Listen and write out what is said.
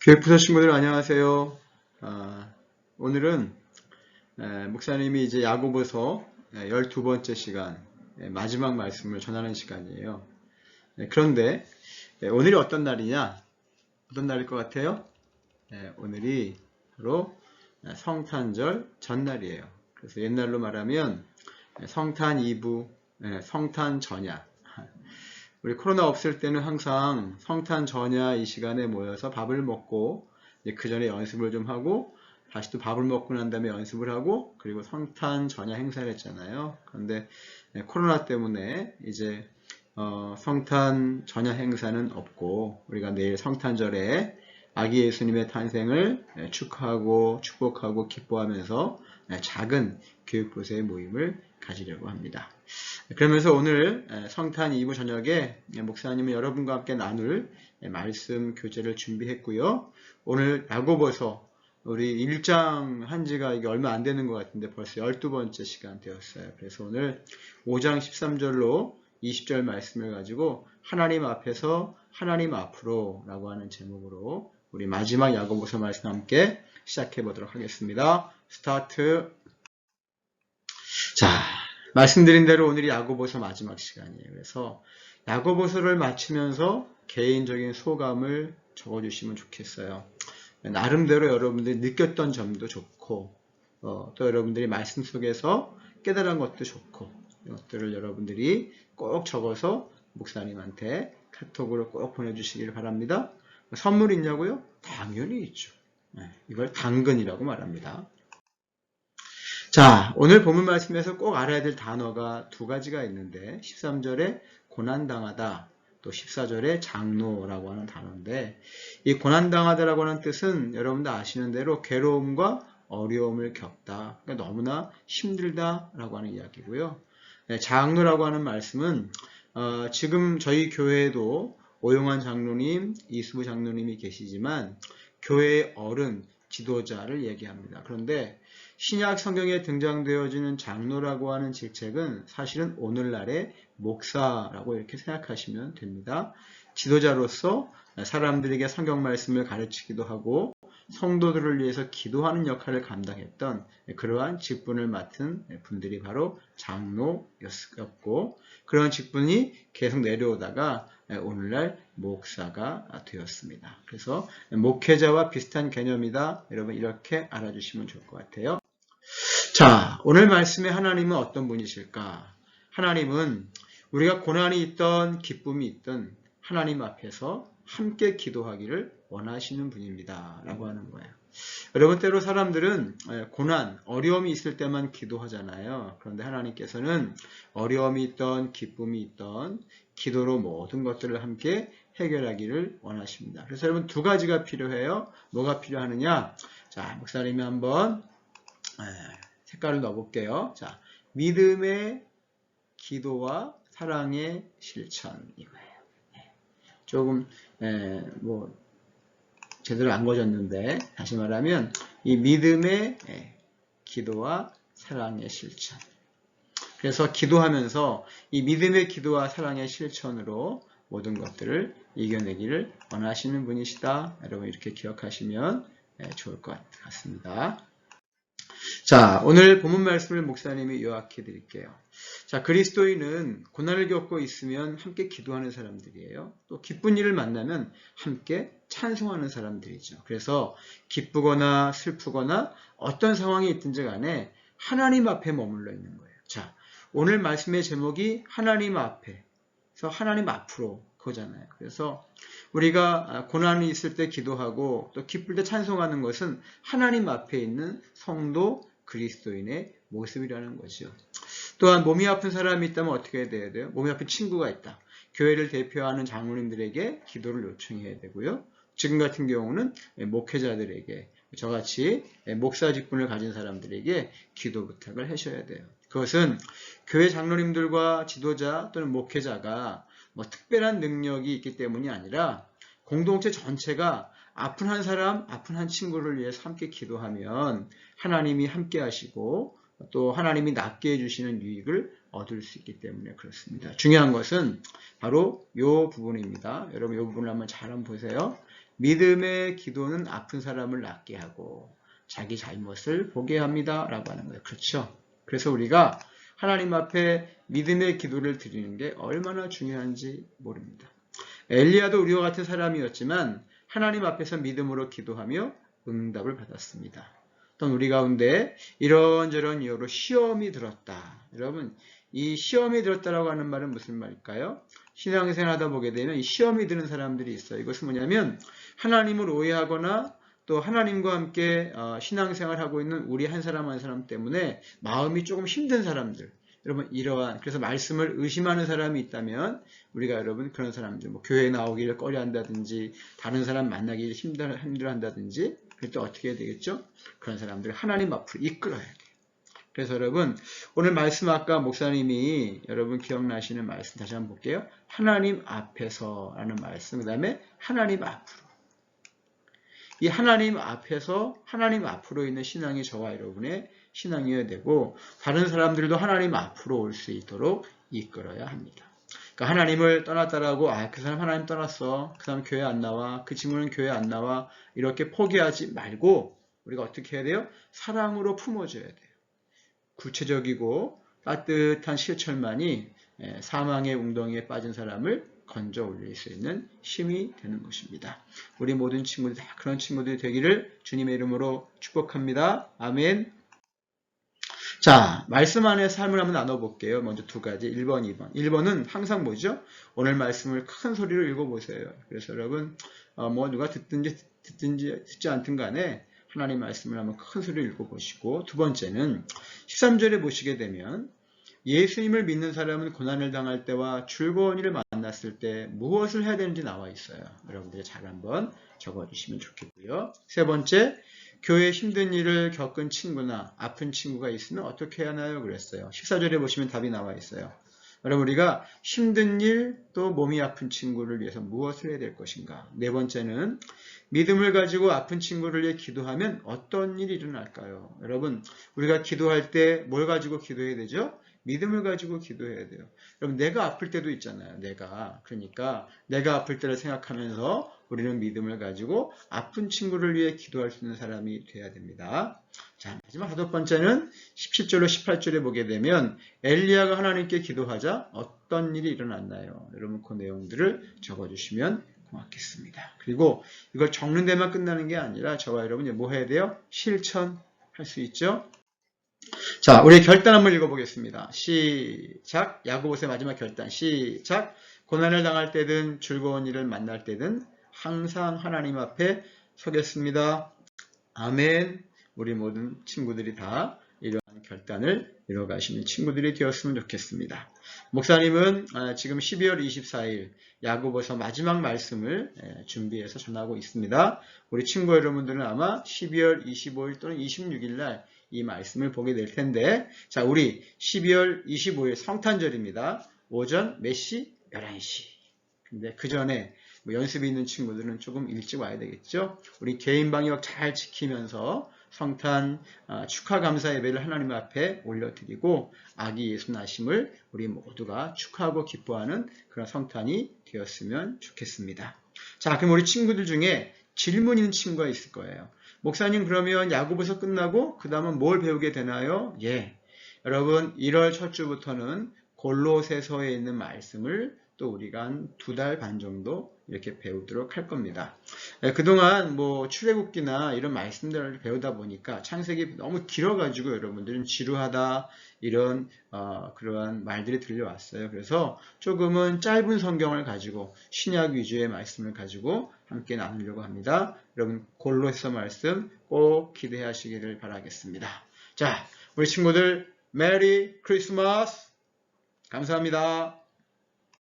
교육부서 친구들 안녕하세요. 오늘은 목사님이 이제 야고보서 12번째 시간 마지막 말씀을 전하는 시간이에요. 그런데 오늘이 어떤 날이냐? 어떤 날일 것 같아요? 오늘이 바로 성탄절 전날이에요. 그래서 옛날로 말하면 성탄 이브, 성탄 전야. 우리 코로나 없을 때는 항상 성탄 전야 이 시간에 모여서 밥을 먹고 그 전에 연습을 좀 하고 다시 또 밥을 먹고 난 다음에 연습을 하고 그리고 성탄 전야 행사를 했잖아요. 그런데 코로나 때문에 이제 성탄 전야 행사는 없고 우리가 내일 성탄절에 아기 예수님의 탄생을 축하하고 축복하고 기뻐하면서 작은 교육부서의 모임을 가지려고 합니다. 그러면서 오늘 성탄 이브 저녁에 목사님은 여러분과 함께 나눌 말씀 교재를 준비했고요. 오늘 야고보서 우리 1장 한 지가 이게 얼마 안 되는 것 같은데 벌써 12번째 시간 되었어요. 그래서 오늘 5장 13절로 20절 말씀을 가지고 하나님 앞에서 하나님 앞으로 라고 하는 제목으로 우리 마지막 야고보서 말씀 함께 시작해 보도록 하겠습니다. 스타트. 자, 말씀드린 대로 오늘이 야고보서 마지막 시간이에요. 그래서 야고보서를 마치면서 개인적인 소감을 적어주시면 좋겠어요. 나름대로 여러분들이 느꼈던 점도 좋고 또 여러분들이 말씀 속에서 깨달은 것도 좋고 이것들을 여러분들이 꼭 적어서 목사님한테 카톡으로 꼭 보내주시길 바랍니다. 선물 있냐고요? 당연히 있죠. 이걸 당근이라고 말합니다. 자, 오늘 본문 말씀에서 꼭 알아야 될 단어가 두 가지가 있는데 13절에 고난당하다, 또 14절에 장노라고 하는 단어인데 이 고난당하다라고 하는 뜻은 여러분들 아시는 대로 괴로움과 어려움을 겪다, 그러니까 너무나 힘들다라고 하는 이야기고요. 장노라고 하는 말씀은 지금 저희 교회에도 오용환 장로님, 이수부 장로님이 계시지만 교회의 어른, 지도자를 얘기합니다. 그런데 신약 성경에 등장되어지는 장로라고 하는 직책은 사실은 오늘날의 목사라고 이렇게 생각하시면 됩니다. 지도자로서 사람들에게 성경 말씀을 가르치기도 하고 성도들을 위해서 기도하는 역할을 감당했던 그러한 직분을 맡은 분들이 바로 장로였고 그런 직분이 계속 내려오다가 오늘날 목사가 되었습니다. 그래서 목회자와 비슷한 개념이다. 여러분 이렇게 알아주시면 좋을 것 같아요. 자, 오늘 말씀에 하나님은 어떤 분이실까? 하나님은 우리가 고난이 있던 기쁨이 있던 하나님 앞에서 함께 기도하기를 원하시는 분입니다. 라고 하는 거예요. 여러분 때로 사람들은 고난, 어려움이 있을 때만 기도하잖아요. 그런데 하나님께서는 어려움이 있던 기쁨이 있던 기도로 모든 것들을 함께 해결하기를 원하십니다. 그래서 여러분 두 가지가 필요해요. 뭐가 필요하느냐? 자, 목사님이 한번 색깔을 넣어볼게요. 자, 믿음의 기도와 사랑의 실천 이거예요. 조금 제대로 안 거졌는데 다시 말하면 이 믿음의 기도와 사랑의 실천. 그래서 기도하면서 이 믿음의 기도와 사랑의 실천으로 모든 것들을 이겨내기를 원하시는 분이시다. 여러분 이렇게 기억하시면 좋을 것 같습니다. 자, 오늘 본문 말씀을 목사님이 요약해 드릴게요. 자, 그리스도인은 고난을 겪고 있으면 함께 기도하는 사람들이에요. 또 기쁜 일을 만나면 함께 찬송하는 사람들이죠. 그래서 기쁘거나 슬프거나 어떤 상황이 있든지 간에 하나님 앞에 머물러 있는 거예요. 자, 오늘 말씀의 제목이 하나님 앞에서 하나님 앞으로 그거잖아요. 그래서 우리가 고난이 있을 때 기도하고 또 기쁠 때 찬송하는 것은 하나님 앞에 있는 성도 그리스도인의 모습이라는 거죠. 또한 몸이 아픈 사람이 있다면 어떻게 해야 돼요? 몸이 아픈 친구가 있다. 교회를 대표하는 장로님들에게 기도를 요청해야 되고요. 지금 같은 경우는 목회자들에게 저같이 목사 직분을 가진 사람들에게 기도 부탁을 하셔야 돼요. 그것은 교회 장로님들과 지도자 또는 목회자가 특별한 능력이 있기 때문이 아니라 공동체 전체가 아픈 한 사람, 아픈 한 친구를 위해서 함께 기도하면 하나님이 함께 하시고 또 하나님이 낫게 해주시는 유익을 얻을 수 있기 때문에 그렇습니다. 중요한 것은 바로 이 부분입니다. 여러분 이 부분을 한번 잘 보세요. 믿음의 기도는 아픈 사람을 낫게 하고 자기 잘못을 보게 합니다. 라고 하는 거예요. 그렇죠? 그래서 우리가 하나님 앞에 믿음의 기도를 드리는 게 얼마나 중요한지 모릅니다. 엘리야도 우리와 같은 사람이었지만 하나님 앞에서 믿음으로 기도하며 응답을 받았습니다. 또는 우리 가운데 이런저런 이유로 시험이 들었다. 여러분, 이 시험이 들었다라고 하는 말은 무슨 말일까요? 신앙생활 하다 보게 되면 이 시험이 드는 사람들이 있어요. 이것은 뭐냐면 하나님을 오해하거나 또 하나님과 함께 신앙생활 하고 있는 우리 한 사람 한 사람 때문에 마음이 조금 힘든 사람들. 여러분, 이러한, 그래서 말씀을 의심하는 사람이 있다면 우리가 여러분 그런 사람들, 뭐 교회에 나오기를 꺼려 한다든지 다른 사람 만나기 힘들어 한다든지 그럴 때 어떻게 해야 되겠죠? 그런 사람들을 하나님 앞으로 이끌어야 돼요. 그래서 여러분, 오늘 말씀 아까 목사님이 여러분 기억나시는 말씀 다시 한번 볼게요. 하나님 앞에서 라는 말씀, 그 다음에 하나님 앞으로. 이 하나님 앞에서 하나님 앞으로 있는 신앙이 저와 여러분의 신앙이어야 되고 다른 사람들도 하나님 앞으로 올 수 있도록 이끌어야 합니다. 그러니까 하나님을 떠났다라고 그 사람 하나님 떠났어. 그 사람 교회 안 나와. 그 친구는 교회 안 나와. 이렇게 포기하지 말고 우리가 어떻게 해야 돼요? 사랑으로 품어줘야 돼요. 구체적이고 따뜻한 실천만이 사망의 웅덩이에 빠진 사람을 건져 올릴 수 있는 힘이 되는 것입니다. 우리 모든 친구들 다 그런 친구들이 되기를 주님의 이름으로 축복합니다. 아멘. 자, 말씀 안에 삶을 한번 나눠볼게요. 먼저 두 가지, 1번, 2번. 1번은 항상 뭐죠? 오늘 말씀을 큰 소리로 읽어보세요. 그래서 여러분, 뭐 누가 듣든지 듣지 않든 간에 하나님 말씀을 한번 큰 소리로 읽어보시고, 두 번째는 13절에 보시게 되면 예수님을 믿는 사람은 고난을 당할 때와 즐거운 일을 만났을 때 무엇을 해야 되는지 나와 있어요. 여러분들이 잘 한번 적어주시면 좋겠고요. 세 번째, 교회 힘든 일을 겪은 친구나 아픈 친구가 있으면 어떻게 해야 하나요? 그랬어요. 14절에 보시면 답이 나와 있어요. 여러분, 우리가 힘든 일, 또 몸이 아픈 친구를 위해서 무엇을 해야 될 것인가? 네 번째는 믿음을 가지고 아픈 친구를 위해 기도하면 어떤 일이 일어날까요? 여러분, 우리가 기도할 때 뭘 가지고 기도해야 되죠? 믿음을 가지고 기도해야 돼요. 여러분, 내가 아플 때도 있잖아요. 그러니까 내가 아플 때를 생각하면서 우리는 믿음을 가지고 아픈 친구를 위해 기도할 수 있는 사람이 돼야 됩니다. 자, 마지막 다섯 번째는 17절로 18절에 보게 되면 엘리야가 하나님께 기도하자 어떤 일이 일어났나요? 여러분, 그 내용들을 적어주시면 고맙겠습니다. 그리고 이걸 적는 데만 끝나는 게 아니라 저와 여러분이 뭐 해야 돼요? 실천할 수 있죠? 자, 우리 결단 한번 읽어보겠습니다. 시작. 야고보서의 마지막 결단. 시작. 고난을 당할 때든 즐거운 일을 만날 때든 항상 하나님 앞에 서겠습니다. 아멘. 우리 모든 친구들이 다 이러한 결단을 이뤄가시는 친구들이 되었으면 좋겠습니다. 목사님은 지금 12월 24일 야고보서 마지막 말씀을 준비해서 전하고 있습니다. 우리 친구 여러분들은 아마 12월 25일 또는 26일 날 이 말씀을 보게 될 텐데, 자, 우리 12월 25일 성탄절입니다. 오전 몇 시? 11시. 근데 그 전에 연습이 있는 친구들은 조금 일찍 와야 되겠죠? 우리 개인 방역 잘 지키면서 성탄 축하 감사 예배를 하나님 앞에 올려드리고 아기 예수 나심을 우리 모두가 축하하고 기뻐하는 그런 성탄이 되었으면 좋겠습니다. 자, 그럼 우리 친구들 중에 질문 있는 친구가 있을 거예요. 목사님, 그러면 야고보서 끝나고 그 다음은 뭘 배우게 되나요? 예, 여러분 1월 첫 주부터는 골로새서에 있는 말씀을 또 우리가 한 2달 반 정도 이렇게 배우도록 할 겁니다. 그동안 뭐 출애굽기나 이런 말씀들을 배우다 보니까 창세기 너무 길어가지고 여러분들은 지루하다 이런 그러한 말들이 들려왔어요. 그래서 조금은 짧은 성경을 가지고 신약 위주의 말씀을 가지고 함께 나누려고 합니다. 여러분 골로새 말씀 꼭 기대하시기를 바라겠습니다. 자, 우리 친구들 메리 크리스마스. 감사합니다.